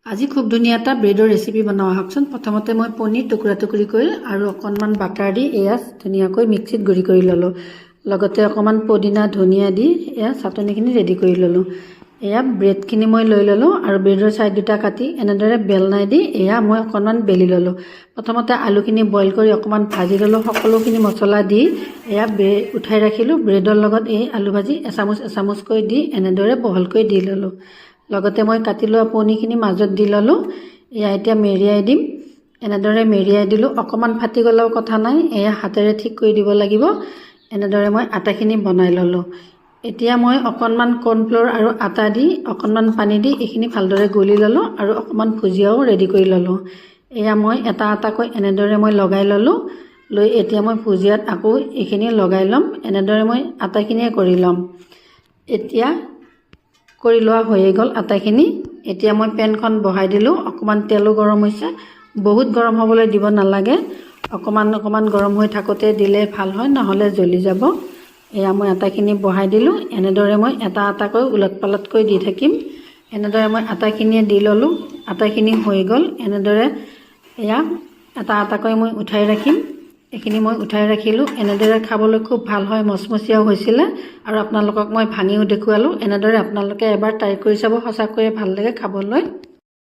আজি খুব ধুনীয়া এটা ব্ৰেডৰ ৰেচিপি বনাও আহকচোন। প্ৰথমতে মই পনীৰ টুকুৰা টুকুৰি কৰি আৰু অকণমান বাটাৰ দি এয়া ধুনীয়াকৈ মিক্সিত গুড়ি কৰি ল'লোঁ। লগতে অকণমান পদিনা ধনিয়া দি এয়া চাটনিখিনি ৰেডি কৰি ল'লোঁ। এয়া ব্ৰেডখিনি মই লৈ ল'লোঁ আৰু ব্ৰেডৰ ছাইড দুটা কাটি এনেদৰে বেলনাই দি এয়া মই অকণমান বেলি ল'লোঁ। প্ৰথমতে আলুখিনি বইল কৰি অকণমান ভাজি ল'লোঁ। সকলোখিনি মছলা দি এয়া উঠাই ৰাখিলোঁ। ব্ৰেডৰ লগত এই আলু ভাজি এচামুচকৈ দি এনেদৰে বহলকৈ দি ল'লোঁ। লগতে মই কাটি লোৱা পনীৰখিনি মাজত দি ল'লোঁ। এয়া এতিয়া মেৰিয়াই দিম। এনেদৰে মেৰিয়াই দিলোঁ। অকণমান ফাটি গ'লেও কথা নাই, এয়া হাতেৰে ঠিক কৰি দিব লাগিব। এনেদৰে মই আটাখিনি বনাই ল'লোঁ। এতিয়া মই অকণমান কৰ্ণফ্ল'ৰ আৰু আটা দি অকণমান পানী দি এইখিনি ভালদৰে গুলি ল'লোঁ আৰু অকণমান ভুজিয়াও ৰেডি কৰি ল'লোঁ। এয়া মই এটা এটাকৈ এনেদৰে মই লগাই ল'লোঁ। লৈ এতিয়া মই ভুজিয়াত আকৌ এইখিনি লগাই ল'ম। এনেদৰে মই আটাখিনিয়ে কৰি ল'ম। এতিয়া কৰি লোৱা হৈয়ে গ'ল আটাখিনি। এতিয়া মই পেনখন বহাই দিলোঁ। অকণমান তেলো গৰম হৈছে। বহুত গৰম হ'বলৈ দিব নালাগে। অকণমান গৰম হৈ থাকোঁতে দিলে ভাল হয়, নহ'লে জ্বলি যাব। এয়া মই আটাখিনি বহাই দিলোঁ। এনেদৰে মই এটা এটাকৈ ওলট পালটকৈ দি থাকিম। এনেদৰে মই আটাখিনিয়ে দি ল'লোঁ। আটাখিনি হৈ গ'ল। এনেদৰে এয়া এটা এটাকৈ মই উঠাই ৰাখিম। এইখিনি মই উঠাই ৰাখিলোঁ। এনেদৰে খাবলৈ খুব ভাল হয়, মচমচীয়াও হৈছিলে আৰু আপোনালোকক মই ভাঙিও দেখুৱালোঁ। এনেদৰে আপোনালোকে এবাৰ ট্ৰাই কৰি চাব, সঁচাকৈয়ে ভাল লাগে খাবলৈ।